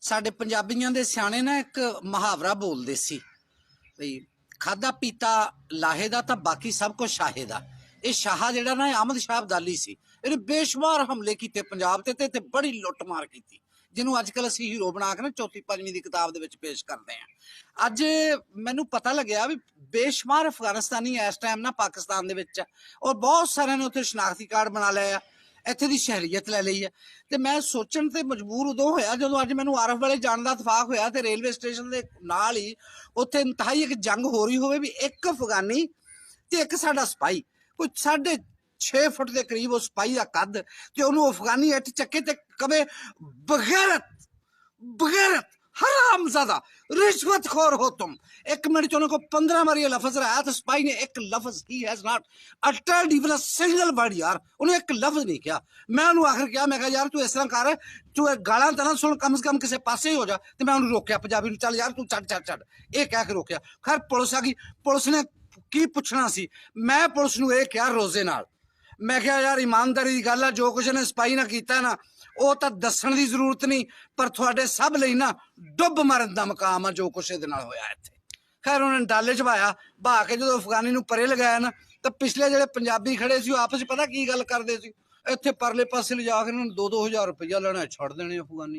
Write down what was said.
ਸਾਡੇ ਪੰਜਾਬੀਆਂ ਦੇ ਸਿਆਣੇ ਨਾ ਇੱਕ ਮੁਹਾਵਰਾ ਬੋਲਦੇ ਸੀ ਵੀ ਖਾਦਾ ਪੀਤਾ ਲਾਹੇ ਦਾ ਤਾਂ ਬਾਕੀ ਸਭ ਕੁਝ ਸ਼ਾਹੇ ਦਾ। ਇਹ ਸ਼ਾਹ ਜਿਹੜਾ ਨਾ ਅਹਿਮਦ ਸ਼ਾਹ ਅਬਦਾਲੀ ਸੀ, ਇਹਨੇ ਬੇਸ਼ੁਮਾਰ ਹਮਲੇ ਕੀਤੇ ਪੰਜਾਬ ਤੇ ਬੜੀ ਲੁੱਟਮਾਰ ਕੀਤੀ, ਜਿਹਨੂੰ ਅੱਜ ਕੱਲ ਅਸੀਂ ਹੀਰੋ ਬਣਾ ਕੇ ਨਾ ਚੌਥੀ ਪੰਜਵੀਂ ਦੀ ਕਿਤਾਬ ਦੇ ਵਿੱਚ ਪੇਸ਼ ਕਰਦੇ ਹਾਂ। ਅੱਜ ਮੈਨੂੰ ਪਤਾ ਲੱਗਿਆ ਵੀ ਬੇਸ਼ੁਮਾਰ ਅਫਗਾਨਿਸਤਾਨੀ ਇਸ ਟਾਈਮ ਨਾ ਪਾਕਿਸਤਾਨ ਦੇ ਵਿੱਚ, ਔਰ ਬਹੁਤ ਸਾਰਿਆਂ ਨੇ ਉੱਥੇ ਸ਼ਨਾਖਤੀ ਕਾਰਡ ਬਣਾ ਲਏ ਆ, ਇੱਥੇ ਦੀ ਸ਼ਹਿਰੀਅਤ ਲੈ ਲਈ ਹੈ। ਤੇ ਮੈਂ ਸੋਚਣ ਤੇ ਮਜਬੂਰ ਉਦੋਂ ਹੋਇਆ ਜਦੋਂ ਅੱਜ ਮੈਨੂੰ ਆਰਫ ਵਾਲੇ ਜਾਣ ਦਾ ਇਤਫਾਕ ਹੋਇਆ ਤੇ ਰੇਲਵੇ ਸਟੇਸ਼ਨ ਦੇ ਨਾਲ ਹੀ ਉੱਥੇ ਇੰਤਹਾਈ ਇੱਕ ਜੰਗ ਹੋ ਰਹੀ ਹੋਵੇ ਵੀ ਇੱਕ ਅਫਗਾਨੀ ਤੇ ਇੱਕ ਸਾਡਾ ਸਿਪਾਹੀ, ਕੋਈ 6.5 ਫੁੱਟ ਦੇ ਕਰੀਬ ਉਹ ਸਿਪਾਹੀ ਦਾ ਕੱਦ, ਤੇ ਉਹਨੂੰ ਅਫਗਾਨੀ ਇੱਟ ਚੱਕੇ ਤੇ ਕਵੇ ਬਗੈਰਤ ਬਗੈਰਤ हरामजादा रिश्वतखोर हो तुम। एक मिनट च उन्होंने को 15 बार ये लफ्ज रहा तो सिपाही ने एक लफ्ज he has not uttered even a single word यार, उन्हें एक लफ्ज नहीं किया। मैं उन्होंने आखिर किया, मैं कहा यार तू इस तरह कर, तू गाला तो ना सुन, कम से कम किसी पासे ही हो जा। तो मैं उन्होंने रोकया पंजाबी, चल यार तू छड़ छड़ छड़, ये कह के रोकया। खैर पुलिस आ गई, पुलिस ने की पुछना सी, मैं पुलिस नूं ये कहा रोजे नाल, मैं क्या यार ईमानदारी की गल है, जो कुछ ने सिपाही ने किया ना वो तो दसन की जरूरत नहीं, पर थोड़े सब ਲਈ ना डुब मरन का मकाम है जो कुछ ਇਹਦੇ ਨਾਲ ਹੋਇਆ ਇੱਥੇ। खैर उन्होंने डाले च पाया, बहा के जो अफगानी ਨੂੰ परे लगाया ना, तो पिछले ਜਿਹੜੇ ਪੰਜਾਬੀ खड़े सी आपस पता की गल करते सी, ਇੱਥੇ ਪਰਲੇ ਪਾਸੇ ਲਿਜਾ ਕੇ ਇਹਨਾਂ ਨੂੰ 2-2 ਹਜ਼ਾਰ ਰੁਪਈਆ ਲੈਣਾ, ਛੱਡ ਦੇਣੇ ਅਫਗਾਨੀ।